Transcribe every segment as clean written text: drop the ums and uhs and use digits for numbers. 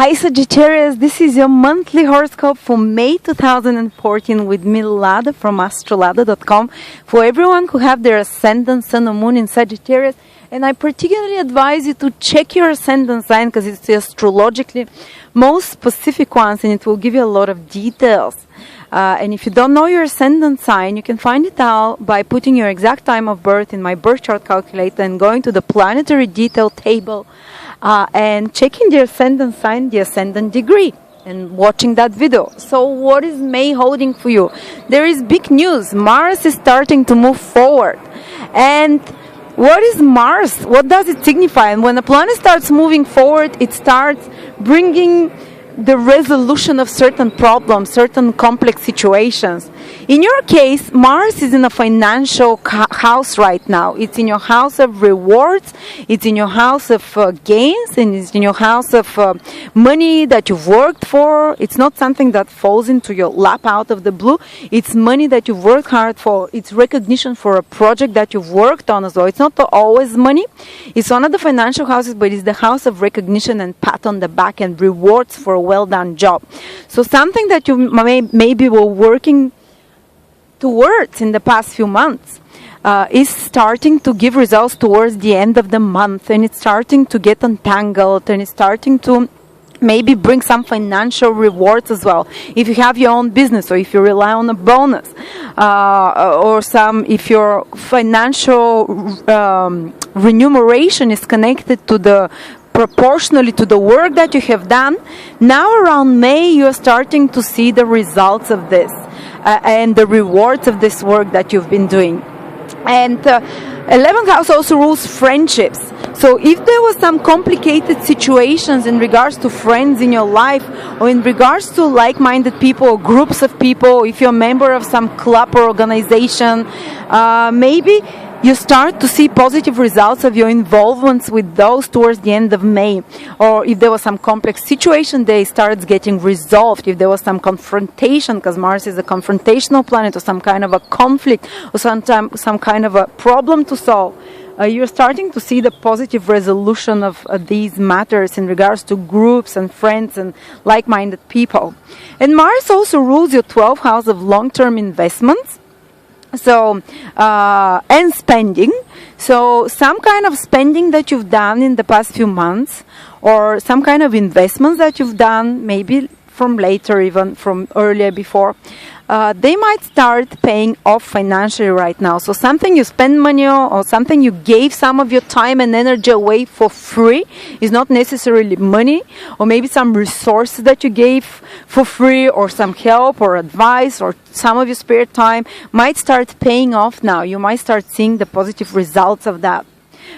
Hi Sagittarius, this is your monthly horoscope for May 2014 with me, Lada from Astrolada.com, for everyone who have their Ascendant, Sun or Moon in Sagittarius. And I particularly advise you to check your Ascendant sign because it's the astrologically most specific ones and it will give you a lot of details. And if you don't know your Ascendant sign, you can find it out by putting your exact time of birth in my birth chart calculator and going to the planetary detail table and checking the Ascendant sign, the Ascendant degree, and watching that video. So what is May holding for you? There is big news. Mars is starting to move forward. And what is Mars? What does it signify? And when a planet starts moving forward, it starts bringing the resolution of certain problems, certain complex situations. In your case, Mars is in a financial house right now. It's in your house of rewards, it's in your house of gains, and it's in your house of money that you've worked for. It's not something that falls into your lap out of the blue. It's money that you've worked hard for. It's recognition for a project that you've worked on as well. It's not always money. It's one of the financial houses, but it's the house of recognition and pat on the back and rewards for a well-done job. So something that you maybe were working towards in the past few months is starting to give results towards the end of the month, and it's starting to get untangled, and it's starting to maybe bring some financial rewards as well. If you have your own business, or if you rely on a bonus, or if your financial remuneration is connected to the proportionally to the work that you have done, now around May you're starting to see the results of this and the rewards of this work that you've been doing. And 11th house also rules friendships. So if there was some complicated situations in regards to friends in your life, or in regards to like-minded people or groups of people, if you're a member of some club or organization, maybe you start to see positive results of your involvements with those towards the end of May. Or if there was some complex situation, they start getting resolved. If there was some confrontation, because Mars is a confrontational planet, or some kind of a conflict, or some kind of a problem to solve, you're starting to see the positive resolution of these matters in regards to groups and friends and like-minded people. And Mars also rules your 12th house of long-term investments. So, and spending. So, some kind of spending that you've done in the past few months, or some kind of investments that you've done, maybe from later, even from earlier before, they might start paying off financially right now. So something you spend money on, or something you gave some of your time and energy away for free, is not necessarily money, or maybe some resources that you gave for free, or some help or advice, or some of your spare time might start paying off now. You might start seeing the positive results of that.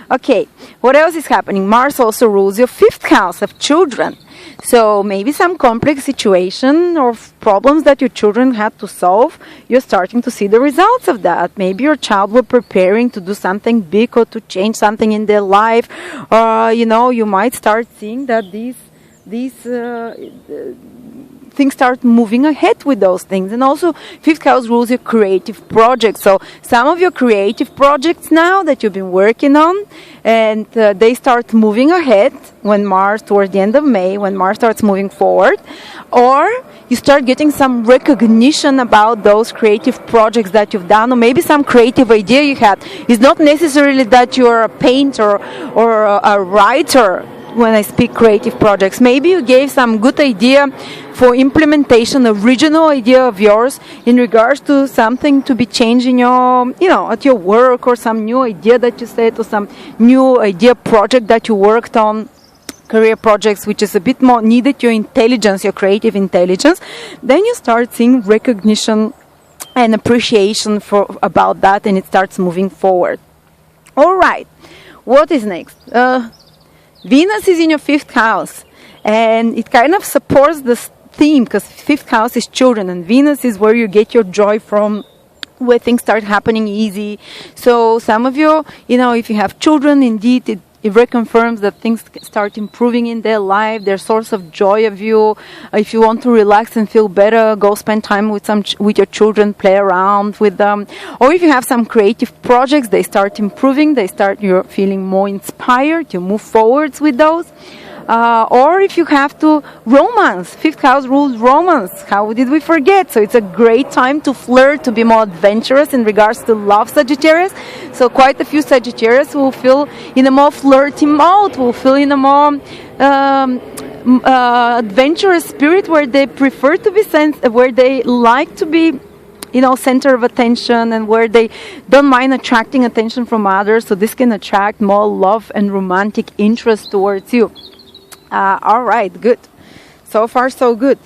Okay, what else is happening? Mars also rules your 5th house of children. So maybe some complex situation or problems that your children had to solve, you're starting to see the results of that. Maybe your child were preparing to do something big or to change something in their life. You might start seeing that these things start moving ahead with those things. And also 5th house rules your creative projects. So some of your creative projects now that you've been working on, and they start moving ahead when Mars, towards the end of May, when Mars starts moving forward, or you start getting some recognition about those creative projects that you've done, or maybe some creative idea you had. It's not necessarily that you're a painter or a writer. When I speak creative projects, maybe you gave some good idea for implementation, original idea of yours in regards to something to be changed in your, at your work, or some new idea that you said, or some new idea project that you worked on, career projects, which is a bit more needed your intelligence, your creative intelligence. Then you start seeing recognition and appreciation about that, and it starts moving forward. All right, what is next? Venus is in your 5th house, and it kind of supports this theme, because 5th house is children, and Venus is where you get your joy from, where things start happening easy. So some of you, if you have children, indeed, it reconfirms that things start improving in their life, their source of joy of you. If you want to relax and feel better, go spend time with your children, play around with them. Or if you have some creative projects, they start improving, you're feeling more inspired, you move forwards with those. or if you have to romance. Fifth house rules romance. How did we forget? So it's a great time to flirt, to be more adventurous in regards to love, Sagittarius. So quite a few Sagittarius will feel in a more flirty mode, will feel in a more adventurous spirit, where they prefer to be where they like to be, center of attention, and where they don't mind attracting attention from others. So this can attract more love and romantic interest towards you. All right, good. So far, so good.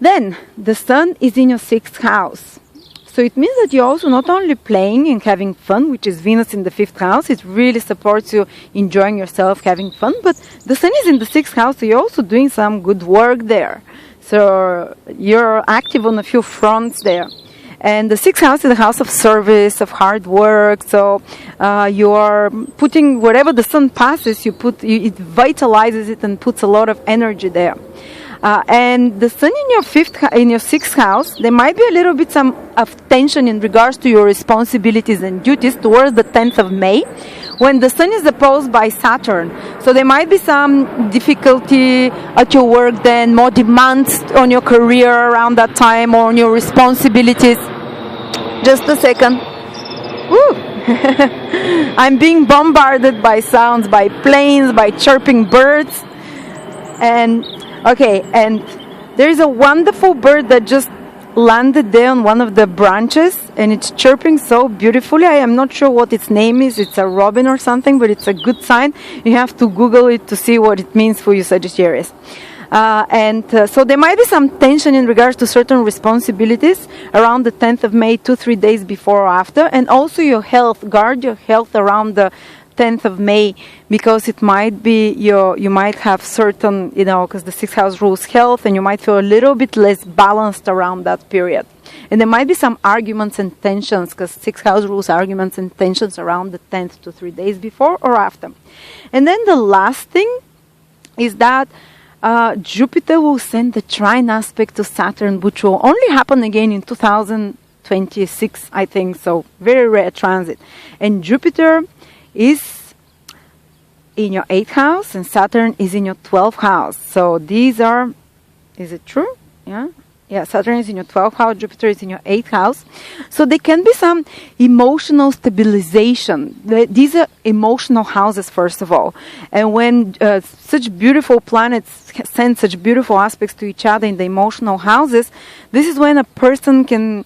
Then the sun is in your 6th house. So it means that you're also not only playing and having fun, which is Venus in the 5th house. It really supports you enjoying yourself, having fun. But the sun is in the 6th house, so you're also doing some good work there. So you're active on a few fronts there. And the 6th house is the house of service, of hard work. So you are putting whatever the sun passes, it vitalizes it and puts a lot of energy there. And the sun in your 6th house, there might be a little bit of tension in regards to your responsibilities and duties towards the 10th of May, when the sun is opposed by Saturn. So there might be some difficulty at your work then, more demands on your career around that time, or on your responsibilities. Just a second. Woo! I'm being bombarded by sounds, by planes, by chirping birds. And there is a wonderful bird that just landed there on one of the branches, and it's chirping so beautifully. I am not sure what its name is. It's a robin or something, but it's a good sign. You have to Google it to see what it means for you, Sagittarius. So there might be some tension in regards to certain responsibilities around the 10th of May, 2-3 days before or after. And also your health. Guard your health around the 10th of May, because it might be you might have certain, because the 6th house rules health, and you might feel a little bit less balanced around that period. And there might be some arguments and tensions, because 6th house rules arguments and tensions around the 10th to 3 days before or after. And then the last thing is that Jupiter will send the trine aspect to Saturn, which will only happen again in 2026, I think. So very rare transit. And Jupiter is in your 8th house, and Saturn is in your 12th house. So these are, is it true? Yeah, Saturn is in your 12th house, Jupiter is in your 8th house. So there can be some emotional stabilization. These are emotional houses, first of all. And when such beautiful planets send such beautiful aspects to each other in the emotional houses, this is when a person can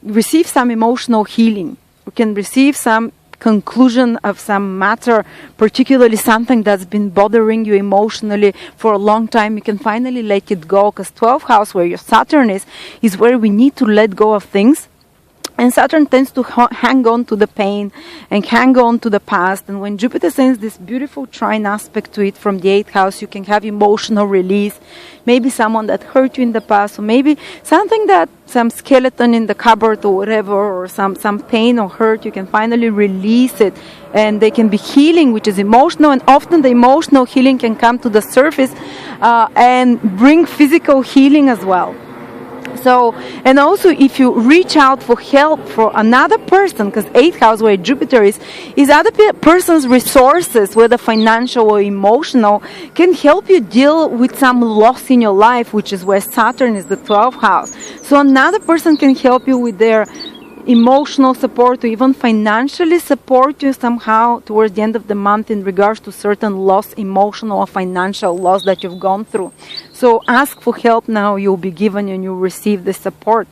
receive some emotional healing, can receive some conclusion of some matter, particularly something that's been bothering you emotionally for a long time. You can finally let it go, because 12th house, where your Saturn is where we need to let go of things. And Saturn tends to hang on to the pain and hang on to the past. And when Jupiter sends this beautiful trine aspect to it from the 8th house, you can have emotional release. Maybe someone that hurt you in the past, or maybe something some skeleton in the cupboard or whatever, or some pain or hurt, you can finally release it. And they can be healing, which is emotional. And often the emotional healing can come to the surface and bring physical healing as well. So, and also if you reach out for help for another person, because 8th house where Jupiter is other person's resources, whether financial or emotional, can help you deal with some loss in your life, which is where Saturn is the 12th house. So another person can help you with their emotional support, or even financially support you somehow towards the end of the month in regards to certain loss, emotional or financial loss that you've gone through. So ask for help now, you'll be given and you'll receive the support,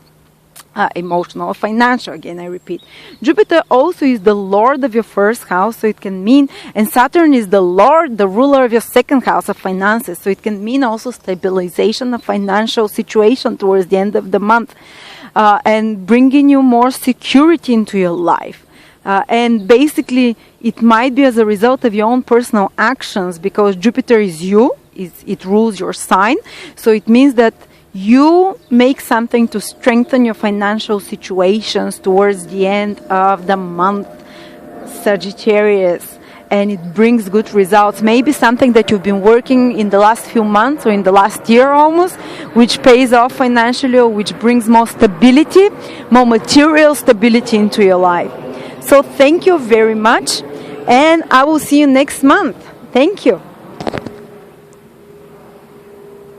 emotional or financial. Again, I repeat. Jupiter also is the Lord of your 1st house, so it can mean, and Saturn is the Lord, the ruler of your 2nd house of finances, so it can mean also stabilization of financial situation towards the end of the month. And bringing you more security into your life. And basically, it might be as a result of your own personal actions, because Jupiter is you, it rules your sign. So it means that you make something to strengthen your financial situations towards the end of the month, Sagittarius. And it brings good results. Maybe something that you've been working in the last few months or in the last year almost, which pays off financially, or which brings more stability, more material stability into your life. So thank you very much, and I will see you next month. Thank you.